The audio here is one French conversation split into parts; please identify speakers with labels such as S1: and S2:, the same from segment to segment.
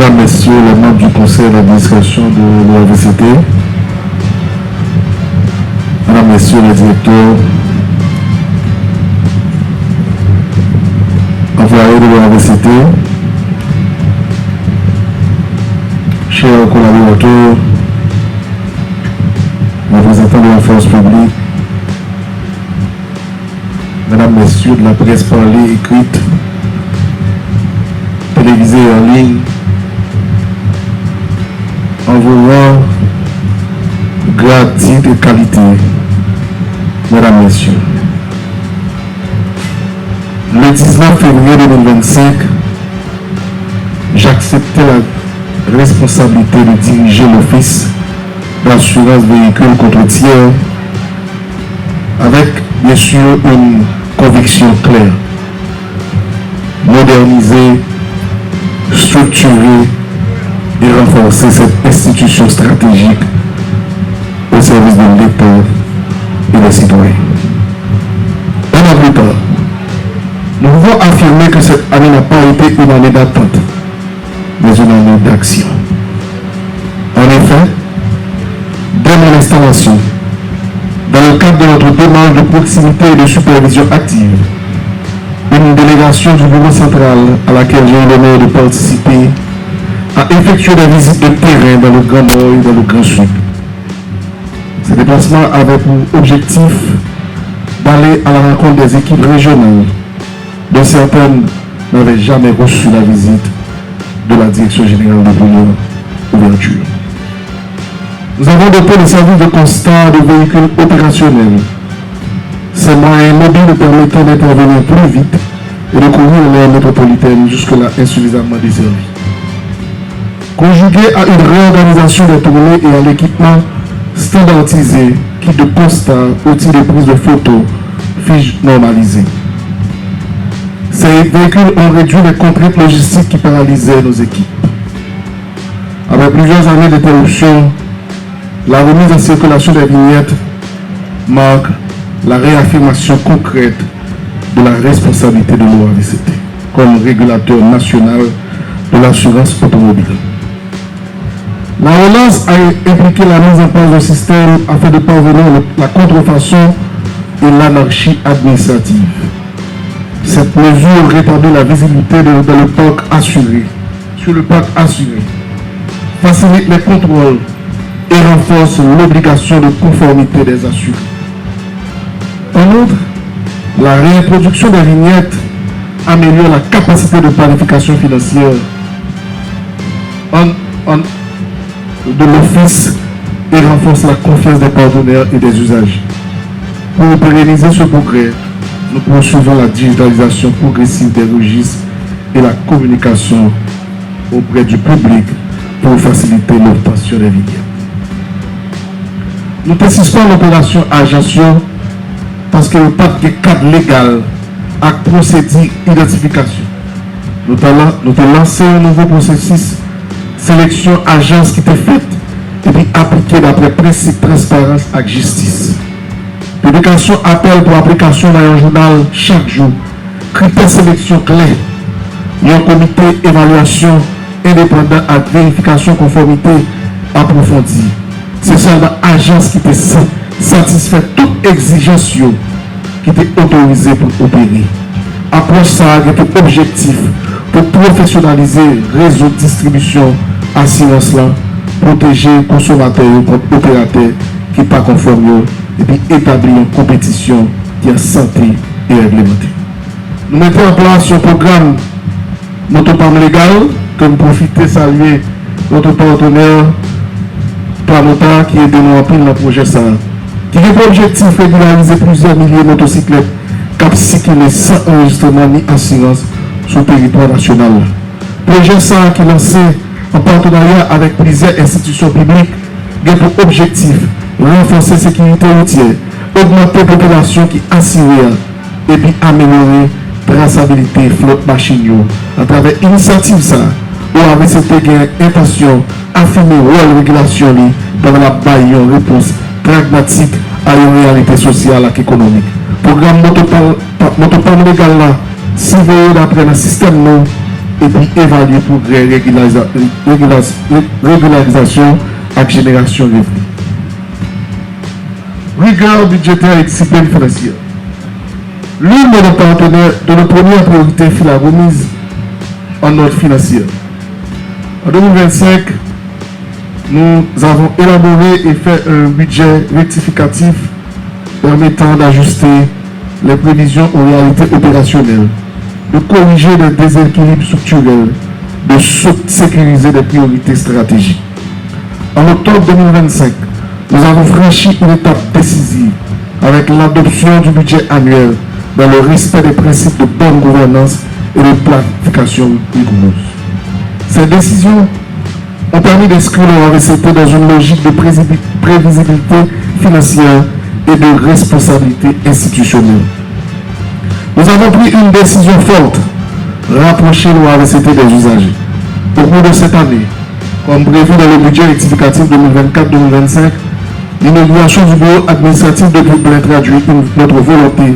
S1: Mesdames, Messieurs, les membres du conseil d'administration de l'OAVCT, Mesdames, Messieurs les directeurs, employés de l'OAVCT, chers collaborateurs, représentants de la force publique, Mesdames, Messieurs de la presse parlée, écrite, télévisée et en ligne, en vos rangs, grade, titre et qualité, Mesdames, Messieurs. Le 19 février 2025, j'acceptais la responsabilité de diriger l'office d'assurance véhicule contre tiers avec, bien sûr, une conviction claire. Moderniser, structurer et renforcer cette institution stratégique au service de l'État et des citoyens. Un an plus tard, nous pouvons affirmer que cette année n'a pas été une année d'attente, mais une année d'action. En effet, dès mon installation, dans le cadre de notre démarche de proximité et de supervision active, une délégation du bureau central à laquelle j'ai eu l'honneur de participer a effectué des visites de terrain dans le Grand Nord et dans le Grand Sud. Ces déplacements avaient pour objectif d'aller à la rencontre des équipes régionales, dont certaines n'avaient jamais reçu la visite de la Direction générale de l'ouverture. Nous avons doté le service de constat de véhicules opérationnels. Ces moyens mobiles permettant d'intervenir plus vite et de couvrir l'aire métropolitaine jusque-là insuffisamment desservie. Conjugué à une réorganisation des tournées et à l'équipement standardisé qui de constat, outils de prise de photos, fiches normalisées. Ces véhicules ont réduit les contraintes logistiques qui paralysaient nos équipes. Après plusieurs années d'interruption, la remise en circulation des vignettes marque la réaffirmation concrète de la responsabilité de l'OAVCT comme régulateur national de l'assurance automobile. La relance a impliqué la mise en place d'un système afin de parvenir à la contrefaçon et l'anarchie administrative. Cette mesure rétablit la visibilité dans le parc assuré, facilite les contrôles et renforce l'obligation de conformité des assurés. En outre, la réintroduction des vignettes améliore la capacité de planification financière de l'office et renforce la confiance des partenaires et des usagers. Pour pérenniser ce progrès, nous poursuivons la digitalisation progressive des registres et la communication auprès du public pour faciliter l'obtention des vignettes. Nous participons à l'opération Ajaccio parce qu'il n'y a pas de cadre légal à procédure d'identification. Nous avons lancé un nouveau processus sélection agence qui était faite et puis appliquée d'après principe transparence et justice. Publication appel pour application dans un journal chaque jour. Critères sélection clairs. Il y a un comité évaluation indépendant à vérification conformité approfondie. C'est seulement l'agence qui peut satisfaire toute exigence qui était autorisée pour opérer. Approche ça avec un objectif pour professionnaliser le réseau de distribution assurance là, protéger les consommateurs contre opérateurs qui ne sont pas conformes et puis établir une compétition qui est santé et réglementée. Nous mettons en place un programme Motopam légal que nous profitons de saluer notre partenaire Pramota qui est de nous appuyer dans le projet ça. Qui a pour objectif de régulariser plusieurs milliers de motocyclettes qui circulent sans enregistrement ni assurance sur le territoire national. Projet ça qui est lancé en partenariat avec plusieurs institutions publiques a pour objectif renforcer la sécurité routière, augmenter la population qui assure et puis améliorer la traçabilité flotte machine. À travers l'initiative ça, OAVCT a intention d'affirmer la régulation dans la baille en réponse pragmatique à une réalité sociale et économique. Programme Motopam légal là, surveillé d'après le système et puis évaluer progrès, régularisation et génération de revenus. Rigueur budgétaire et discipline financière. L'une de nos partenaires, de nos premières priorités fut la remise en ordre financière. En 2025, nous avons élaboré et fait un budget rectificatif permettant d'ajuster les prévisions aux réalités opérationnelles, de corriger les déséquilibres structurels, de sécuriser des priorités stratégiques. En octobre 2025, nous avons franchi une étape décisive avec l'adoption du budget annuel dans le respect des principes de bonne gouvernance et de planification rigoureuse. Ces décisions ont permis d'inscrire le RAVCT dans une logique de prévisibilité financière et de responsabilité institutionnelle. Nous avons pris une décision forte, rapprocher le RAVCT des usagers. Au cours de cette année, comme prévu dans le budget rectificatif 2024-2025, l'inauguration du bureau administratif de Dublin traduit notre volonté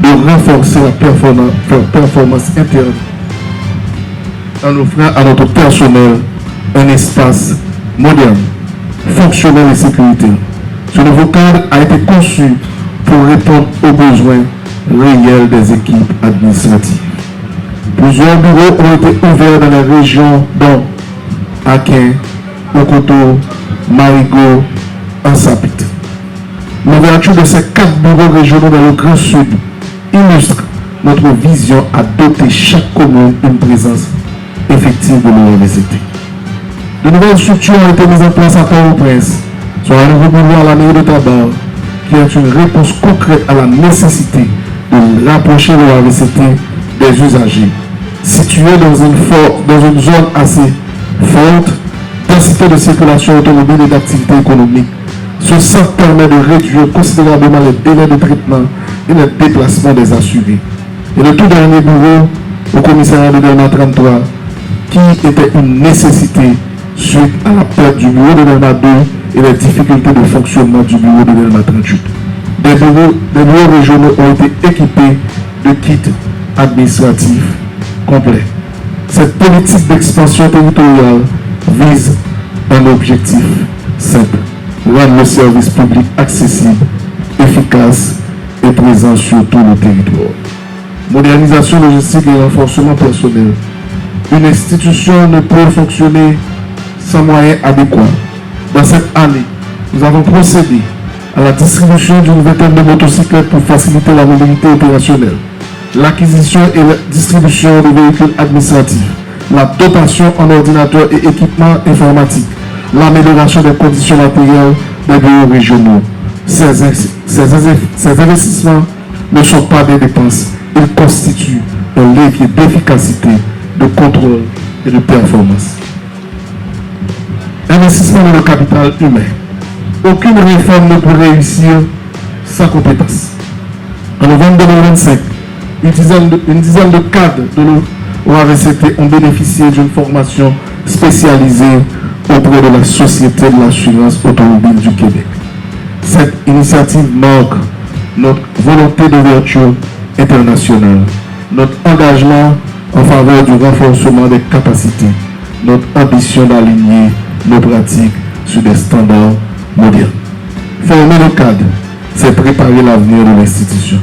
S1: de renforcer la performance interne en offrant à notre personnel un espace moderne, fonctionnel et sécuritaire. Ce nouveau cadre a été conçu pour répondre aux besoins réels des équipes administratives. Plusieurs bureaux ont été ouverts dans les régions dont Akin, Okoto, Marigot, Ansapit. L'ouverture de ces 4 bureaux régionaux dans le Grand Sud illustre notre vision à doter chaque commune d'une présence effective de l'URVCT. De nouvelles structures ont été mises en place à Port-au-Prince, soit un nouveau bureau à la mairie de Tabar, qui est une réponse concrète à la nécessité de rapprocher l'URVCT des usagers. Situé dans une zone assez forte, densité de circulation automobile et d'activité économique, ce centre permet de réduire considérablement les délais de traitement et les déplacements des assurés. Et le tout dernier bureau au commissariat de Delma 33, qui était une nécessité suite à la perte du bureau de Delma 2 et les difficultés de fonctionnement du bureau de Delma 38. Des bureaux régionaux ont été équipés de kits administratifs complets. Cette politique d'expansion territoriale vise un objectif simple: rendre le service public accessible, efficace et présent sur tout le territoire. Modernisation logistique et renforcement personnel. Une institution ne peut fonctionner sans moyens adéquats. Dans cette année, nous avons procédé à la distribution d'une vingtaine de motocyclettes pour faciliter la mobilité opérationnelle, l'acquisition et la distribution de véhicules administratifs, la dotation en ordinateurs et équipements informatiques, l'amélioration des conditions matérielles des bureaux régionaux. Ces investissements ne sont pas des dépenses, ils constituent un levier d'efficacité, de contrôle et de performance. Investissement dans le capital humain. Aucune réforme ne peut réussir sans compétences. En novembre 2025, une dizaine de cadres de l'OAVCT ont bénéficié d'une formation spécialisée auprès de la Société de l'assurance automobile du Québec. Cette initiative marque notre volonté d'ouverture internationale, notre engagement en faveur du renforcement des capacités, notre ambition d'aligner nos pratiques sur des standards modernes. Former le cadre, c'est préparer l'avenir de l'institution.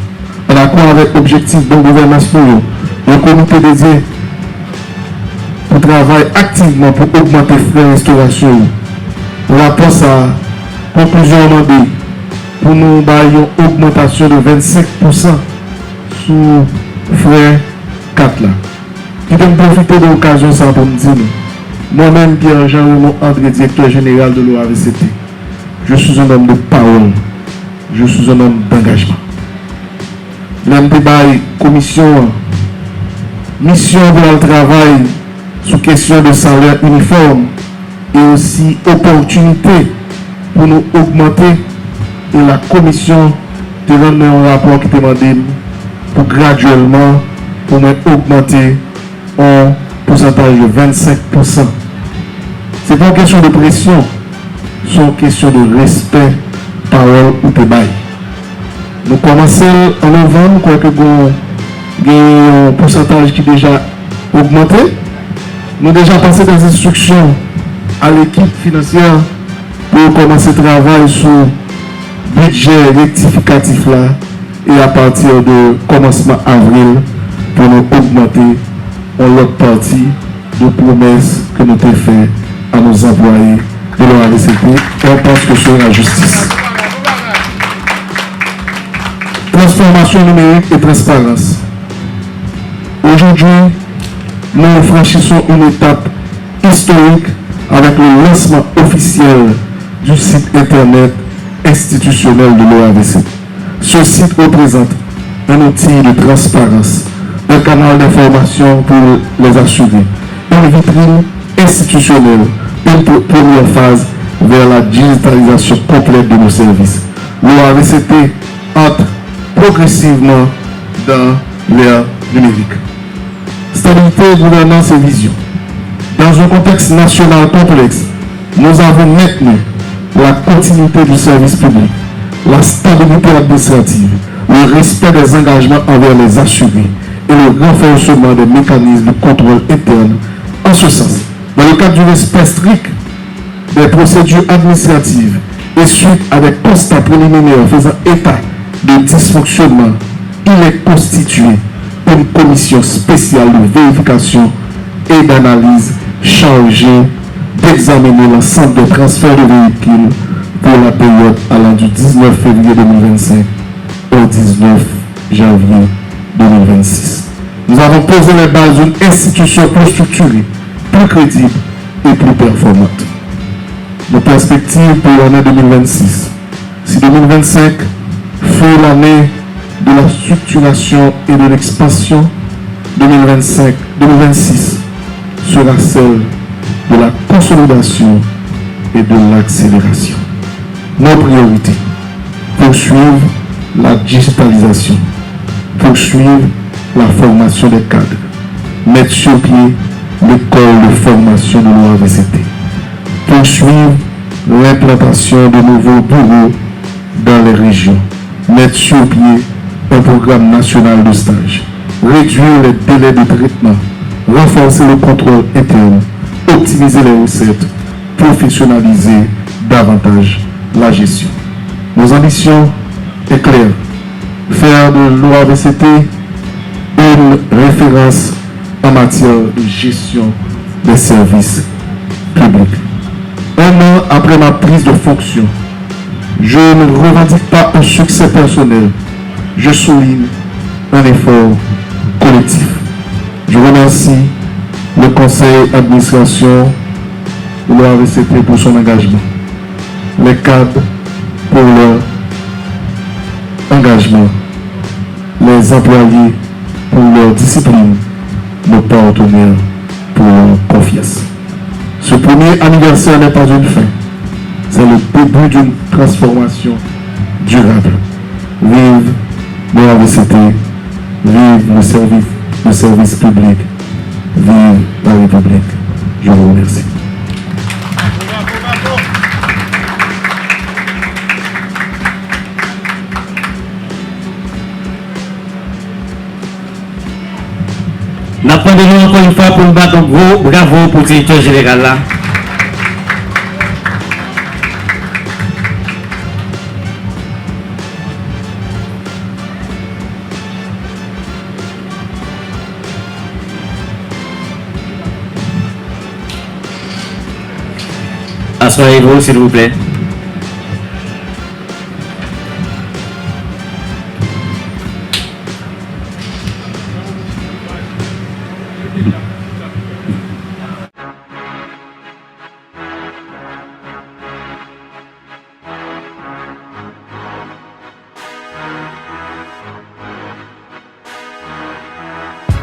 S1: En accord avec l'objectif de gouvernance pour eux, le comité dédié pour travailler activement pour augmenter les frais de restauration. Rapport à conclusion demandée pour nous bailler une augmentation de 25% sous frais 4 là. Qui peut profiter de l'occasion ça pour me dire, moi-même Pierre-Jean Raymond André, directeur général de l'OAVCT, je suis un homme de parole, je suis un homme d'engagement. L'MDBAI, commission, mission de le travail sous question de salaire uniforme et aussi opportunité pour nous augmenter, et la commission te donne un rapport qui demande pour graduellement pour augmenter en pourcentage de 25%. C'est pas une question de pression, c'est une question de respect, parole ou débat. Nous commençons en novembre, quoi que un pourcentage qui est déjà augmenté, Nous avons déjà passé des instructions à l'équipe financière pour commencer le travail sur le budget rectificatif là et à partir de commencement avril pour nous augmenter l'autre partie de promesses que nous avons fait à nos employés de l'OAVCT et on pense que c'est la justice. Transformation numérique et transparence. Aujourd'hui, nous franchissons une étape historique avec le lancement officiel du site internet institutionnel de l'OAVCT. Ce site représente un outil de transparence, un canal d'information pour les assurés, une vitrine institutionnelle, une première phase vers la digitalisation complète de nos services. L'OAVCT entre progressivement dans l'ère numérique. Stabilité, gouvernance et vision. Dans un contexte national complexe, nous avons maintenu la continuité du service public, la stabilité administrative, le respect des engagements envers les assurés et le renforcement des mécanismes de contrôle interne. En ce sens, dans le cadre du respect strict des procédures administratives et suite à des constats préliminaires faisant état de dysfonctionnement, il est constitué une commission spéciale de vérification et d'analyse chargée d'examiner l'ensemble des transferts de véhicules pour la période allant du 19 février 2025 au 19 janvier 2026. Nous avons posé les bases d'une institution plus structurée, plus crédible et plus performante. Nos perspectives pour l'année 2026. Si 2025 fut l'année de la structuration et de l'expansion, 2026 sera celle de la consolidation et de l'accélération. Nos priorités: poursuivre la digitalisation, poursuivre la formation des cadres, mettre sur pied l'école de formation de l'OAVCT, poursuivre l'implantation de nouveaux bureaux dans les régions, mettre sur pied un programme national de stage, réduire les délais de traitement, renforcer le contrôle interne, optimiser les recettes, professionnaliser davantage la gestion. Nos ambitions sont claires: faire de l'OAVCT une référence en matière de gestion des services publics. Un an après ma prise de fonction, je ne revendique pas un succès personnel. Je souligne un effort collectif. Je remercie le conseil d'administration de l'OAVCT pour son engagement, les cadres pour leur engagement, les employés pour leur discipline, nos partenaires pour leur confiance. Ce premier anniversaire n'est pas une fin, c'est le début d'une transformation durable. Vive l'OAVCT, vive le service public, vive la République. Je vous remercie.
S2: Nous apprenons encore une fois pour nous battre un gros bravo pour le directeur général là. Asseyez-vous s'il vous plaît.